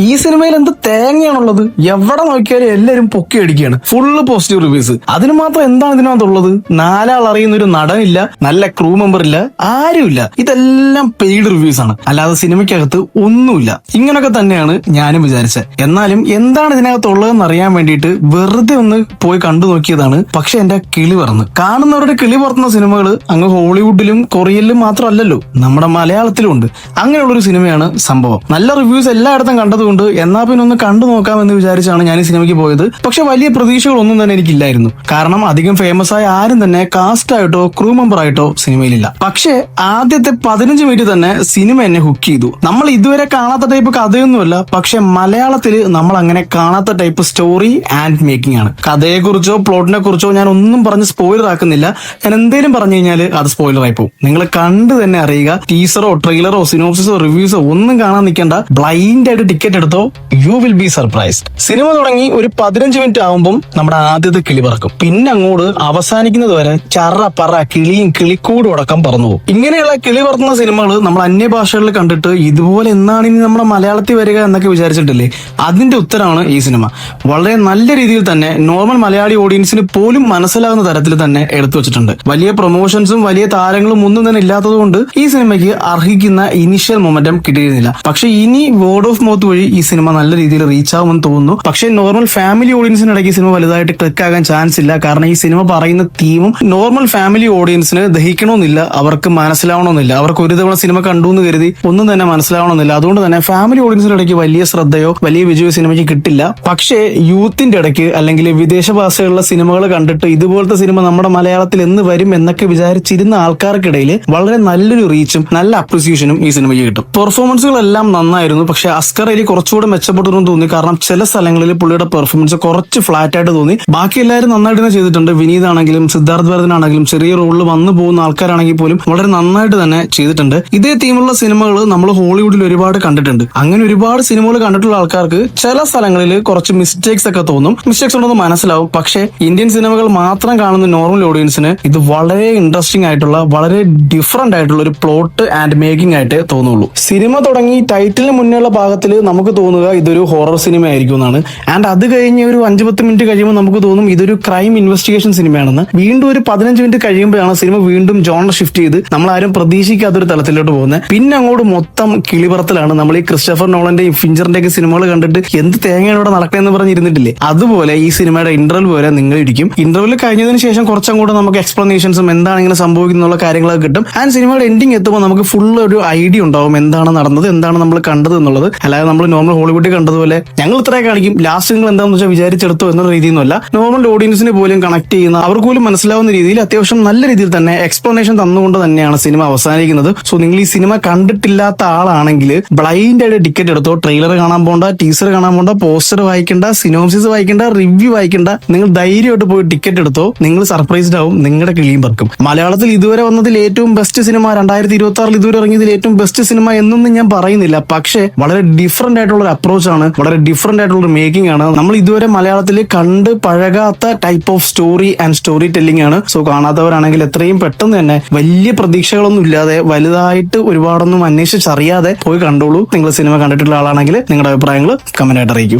ഈ സിനിമയിൽ എന്ത് തേങ്ങയാണുള്ളത്? എവിടെ നോക്കിയാലും എല്ലാരും പൊക്കി അടിക്കുകയാണ്, ഫുള്ള് പോസിറ്റീവ് റിവ്യൂസ്. അതിന് മാത്രം എന്താണ് ഇതിനകത്തുള്ളത്? നാലാൾ അറിയുന്ന ഒരു നടനില്ല, നല്ല ക്രൂ മെമ്പർ ഇല്ല, ആരുമില്ല. ഇതെല്ലാം പെയ്ഡ് റിവ്യൂസ് ആണ്, അല്ലാതെ സിനിമയ്ക്കകത്ത് ഒന്നുമില്ല. ഇങ്ങനൊക്കെ തന്നെയാണ് ഞാനും വിചാരിച്ചത്. എന്നാലും എന്താണ് ഇതിനകത്തുള്ളതെന്ന് അറിയാൻ വേണ്ടിയിട്ട് വെറുതെ ഒന്ന് പോയി കണ്ടു നോക്കിയതാണ്. പക്ഷെ എന്റെ കിളി പറന്ന്. കാണുന്നവരുടെ കിളി പറത്തുന്ന സിനിമകൾ അങ്ങ് ഹോളിവുഡിലും കൊറിയയിലും മാത്രമല്ലല്ലോ, നമ്മുടെ മലയാളത്തിലും ഉണ്ട്. അങ്ങനെയുള്ളൊരു സിനിമയാണ് സംഭവം. നല്ല റിവ്യൂസ് എല്ലായിടത്തും കണ്ടതുകൊണ്ട് എന്നാ പിന്നെ ഒന്ന് കണ്ടു നോക്കാമെന്ന് വിചാരിച്ചാണ് ഞാൻ ഈ സിനിമയ്ക്ക് പോയത്. പക്ഷെ വലിയ പ്രതീക്ഷകളൊന്നും തന്നെ എനിക്കില്ലായിരുന്നു. കാരണം അധികം ഫേമസ് ആയ ആരും തന്നെ കാസ്റ്റ് ആയിട്ടോ ക്രൂ മെമ്പർ ആയിട്ടോ സിനിമയിലില്ല. പക്ഷെ ആദ്യത്തെ 15 മിനിറ്റ് തന്നെ സിനിമ എന്നെ ഹുക്ക് ചെയ്തു. നമ്മൾ ഇതുവരെ കാണാത്ത ടൈപ്പ് കഥയൊന്നുമല്ല, പക്ഷെ മലയാളത്തില് നമ്മൾ അങ്ങനെ കാണാത്ത ടൈപ്പ് സ്റ്റോറി ആൻഡ് മേക്കിംഗ് ആണ്. കഥയെക്കുറിച്ചോ പ്ലോട്ടിനെ കുറിച്ചോ ഞാൻ ഒന്നും പറഞ്ഞ് സ്പോയിലർ ആക്കുന്നില്ല. ഞാൻ എന്തേലും പറഞ്ഞു കഴിഞ്ഞാൽ അത് സ്പോയിലർ ആയി പോകും. നിങ്ങൾ കണ്ടു തന്നെ അറിയുക. ടീസറോ ട്രെയിലറോ സിനോപ്സിസോ റിവ്യൂസോ ഒന്നും കാണാൻ നിൽക്കേണ്ട. ബ്ലൈൻഡ് ആയിട്ട് ടിക്കറ്റ് എടുത്തോ, you will be surprised. Cinema തുടങ്ങി ഒരു 15 മിനിറ്റ് ആവുമ്പം നമ്മുടെ ആദ്യത്തെ കിളി പറക്കും. പിന്നെ അങ്ങോട്ട് അവസാനിക്കുന്നത് വരെ ചറ പറ കിളിയും കിളിക്കൂടും അടക്കം പറന്നു പോകും. ഇങ്ങനെയുള്ള കിളി പറത്തുന്ന സിനിമകൾ നമ്മൾ അന്യഭാഷകളിൽ കണ്ടിട്ട് ഇതുപോലെ എന്നാണ് ഇനി നമ്മുടെ മലയാളത്തിൽ വരിക എന്നൊക്കെ വിചാരിച്ചിട്ടില്ലേ? അതിന്റെ ഉത്തരമാണ് ഈ സിനിമ. വളരെ നല്ല രീതിയിൽ തന്നെ നോർമൽ മലയാളി ഓഡിയൻസിന് പോലും മനസ്സിലാകുന്ന തരത്തിൽ തന്നെ എടുത്തു വെച്ചിട്ടുണ്ട്. വലിയ പ്രൊമോഷൻസും വലിയ താരങ്ങളും ഒന്നും തന്നെ ഇല്ലാത്തത് കൊണ്ട് ഈ സിനിമയ്ക്ക് അർഹിക്കുന്ന ഇനിഷ്യൽ മൊമെന്റം കിട്ടിയിരുന്നില്ല. പക്ഷെ ഇനി വേർഡ് ഓഫ് മൗത്ത് വഴി ഈ സിനിമ നല്ല രീതിയിൽ റീച്ച് ആവുമെന്ന് തോന്നുന്നു. പക്ഷെ നോർമൽ ഫാമിലി ഓഡിയൻസിനിടയ്ക്ക് ഈ സിനിമ വലുതായിട്ട് ക്ലിക്ക് ആകാൻ ചാൻസ് ഇല്ല. കാരണം ഈ സിനിമ പറയുന്ന തീമും നോർമൽ ഫാമിലി ഓഡിയൻസിന് ദഹിക്കണമെന്നില്ല, അവർക്ക് മനസ്സിലാവണമെന്നില്ല. അവർക്ക് ഒരു തവണ സിനിമ കണ്ടു എന്ന് കരുതി ഒന്നും തന്നെ മനസ്സിലാവണമെന്നില്ല. അതുകൊണ്ട് തന്നെ ഫാമിലി ഓഡിയൻസിനിടയ്ക്ക് വലിയ ശ്രദ്ധയോ വലിയ വിജയോ സിനിമയ്ക്ക് കിട്ടില്ല. പക്ഷേ യൂത്തിന്റെ ഇടയ്ക്ക് അല്ലെങ്കിൽ വിദേശ ഭാഷകളിലെ സിനിമകൾ കണ്ടിട്ട് ഇതുപോലത്തെ സിനിമ നമ്മുടെ മലയാളത്തിൽ എന്ന് വരും എന്നൊക്കെ വിചാരിച്ചിരുന്ന ആൾക്കാർക്കിടയിൽ വളരെ നല്ലൊരു റീച്ചും നല്ല അപ്രിസിയേഷനും ഈ സിനിമയ്ക്ക് കിട്ടും. പെർഫോമൻസുകളെല്ലാം നന്നായിരുന്നു. പക്ഷെ അസ്കർ അലി കുറച്ചുകൂടെ മെച്ചപ്പെട്ടു തോന്നി. കാരണം ചില സ്ഥലങ്ങളിൽ പുള്ളിയുടെ പെർഫോമൻസ് കുറച്ച് ഫ്ലാറ്റ് ആയിട്ട് തോന്നി. ബാക്കി എല്ലാവരും നന്നായിട്ട് തന്നെ ചെയ്തിട്ടുണ്ട്. വിനീത് ആണെങ്കിലും സിദ്ധാർത്ഥ് ഭരതനാണെങ്കിലും ചെറിയ റോളിൽ വന്നു പോകുന്ന ആൾക്കാരാണെങ്കിൽ പോലും വളരെ നന്നായിട്ട് തന്നെ ചെയ്തിട്ടുണ്ട്. ഇതേ തീമുള്ള സിനിമകൾ നമ്മൾ ഹോളിവുഡിൽ ഒരുപാട് കണ്ടിട്ടുണ്ട്. അങ്ങനെ ഒരുപാട് സിനിമകൾ കണ്ടിട്ടുള്ള ആൾക്കാർക്ക് ചില സ്ഥലങ്ങളിൽ കുറച്ച് മിസ്റ്റേക്സ് ഒക്കെ തോന്നും. മിസ്റ്റേക്സ് ഉണ്ടെന്ന് മനസ്സിലാവും. പക്ഷേ ഇന്ത്യൻ സിനിമകൾ മാത്രം കാണുന്ന നോർമൽ ഓഡിയൻസിന് ഇത് വളരെ ഇൻട്രസ്റ്റിംഗ് ആയിട്ടുള്ള വളരെ ഡിഫറെന്റ് ആയിട്ടുള്ള ഒരു പ്ലോട്ട് ആൻഡ് മേക്കിംഗ് ആയിട്ട് തോന്നുള്ളൂ. സിനിമ തുടങ്ങി ടൈറ്റിലിന് മുന്നേയുള്ള ഭാഗത്തിൽ നമുക്ക് തോന്നുക ഇതൊരു ഹൊറർ സിനിമ ആയിരിക്കും എന്നാണ്. ആൻഡ് അത് കഴിഞ്ഞ് ഒരു 5-10 മിനിറ്റ് കഴിയുമ്പോൾ നമുക്ക് തോന്നും ഇതൊരു ക്രൈം ഇൻവെസ്റ്റിഗേഷൻ സിനിമയാണെന്ന്. വീണ്ടും ഒരു 15 മിനിറ്റ് കഴിയുമ്പോഴാണ് സിനിമ വീണ്ടും ജോണർ ഷിഫ്റ്റ് ചെയ്ത് നമ്മൾ ആരും പ്രതീക്ഷിക്കാത്തൊരു തലത്തിലോട്ട് പോകുന്നത്. പിന്നെ അങ്ങോട്ട് മൊത്തം കിളിപറത്തിലാണ്. നമ്മൾ ഈ ക്രിസ്റ്റഫർ നോളന്റെയും ഫിഞ്ചറിന്റെ ഒക്കെ സിനിമകൾ കണ്ടിട്ട് എന്ത് തേങ്ങയാണ് ഇവിടെ നടക്കണമെന്ന് പറഞ്ഞിരുന്നിട്ടില്ലേ? അതുപോലെ ഈ സിനിമയുടെ ഇന്റർവൽ പോലെ നിങ്ങൾ ഇരിക്കും. ഇന്റർവൽ കഴിഞ്ഞതിന് ശേഷം കുറച്ചങ്ങോട്ട് നമുക്ക് എക്സ്പ്ലനേഷൻസും എന്താണ് ഇങ്ങനെ സംഭവിക്കുന്നുള്ള കാര്യങ്ങളൊക്കെ കിട്ടും. ആൻഡ് സിനിമയുടെ എൻഡിങ് എത്തുമ്പോൾ നമുക്ക് ഫുൾ ഒരു ഐഡിയ ഉണ്ടാവും എന്താണ് നടന്നത്, എന്താണ് നമ്മൾ കണ്ടത് എന്നുള്ളത്. അല്ലാതെ നമ്മൾ നോർമൽ ഹോളിവുഡിൽ കണ്ടതുപോലെ ഞങ്ങൾ ഇത്രയും കാണിക്കും, ലാസ്റ്റ് നിങ്ങൾ എന്താണെന്ന് വെച്ചാൽ വിചാരിച്ചെടുത്തോ എന്നുള്ള രീതിയൊന്നുമല്ല. നോർമൽ ഓഡിയൻസിന് പോലും കണക്ട് ചെയ്യുന്ന, അവർക്ക് പോലും മനസ്സിലാവുന്ന രീതിയിൽ അത്യാവശ്യം നല്ല രീതിയിൽ തന്നെ എക്സ്പ്ലനേഷൻ തന്നുകൊണ്ട് തന്നെയാണ് സിനിമ അവസാനിക്കുന്നത്. സോ നിങ്ങൾ ഈ സിനിമ കണ്ടിട്ടില്ലാത്ത ആളാണെങ്കിൽ ബ്ലൈൻഡ് ആയിട്ട് ടിക്കറ്റ് എടുത്തോ. ട്രെയിലർ കാണാൻ പോണ്ട, ടീസർ കാണാൻ പോണ്ട, പോസ്റ്റർ വായിക്കണ്ട, സിനോപ്സിസ് വായിക്കണ്ട, റിവ്യൂ വായിക്കണ്ട. നിങ്ങൾ ധൈര്യമായിട്ട് പോയി ടിക്കറ്റ് എടുത്തോ. നിങ്ങൾ സർപ്രൈസ്ഡ് ആവും, നിങ്ങളുടെ കിളിയും പറക്കും. മലയാളത്തിൽ ഇതുവരെ വന്നതിൽ ഏറ്റവും ബെസ്റ്റ് സിനിമ 2026 ഇതുവരെ ഇറങ്ങിയതിൽ ഏറ്റവും ബെസ്റ്റ് സിനിമ എന്നൊന്നും ഞാൻ പറയുന്നില്ല. പക്ഷേ വളരെ ഡിഫറെന്റ് ആയിട്ടുള്ള ഒരു അപ്രോച്ച് ആണ്, വളരെ ഡിഫറെന്റ് ആയിട്ടുള്ള ഒരു മേക്കിംഗ് ആണ്. നമ്മൾ ഇതുവരെ മലയാളത്തിൽ കണ്ട് പഴകാത്ത type of story and story telling ആണ്. സോ കാണാത്തവരാണെങ്കിൽ എത്രയും പെട്ടെന്ന് തന്നെ വലിയ പ്രതീക്ഷകളൊന്നും ഇല്ലാതെ വലുതായിട്ട് ഒരുപാടൊന്നും അന്വേഷിച്ചറിയാതെ പോയി കണ്ടോളൂ. നിങ്ങൾ സിനിമ കണ്ടിട്ടുള്ള ആളാണെങ്കിൽ നിങ്ങളുടെ അഭിപ്രായങ്ങൾ കമന്റ് ആയിട്ട് അറിയിക്കും.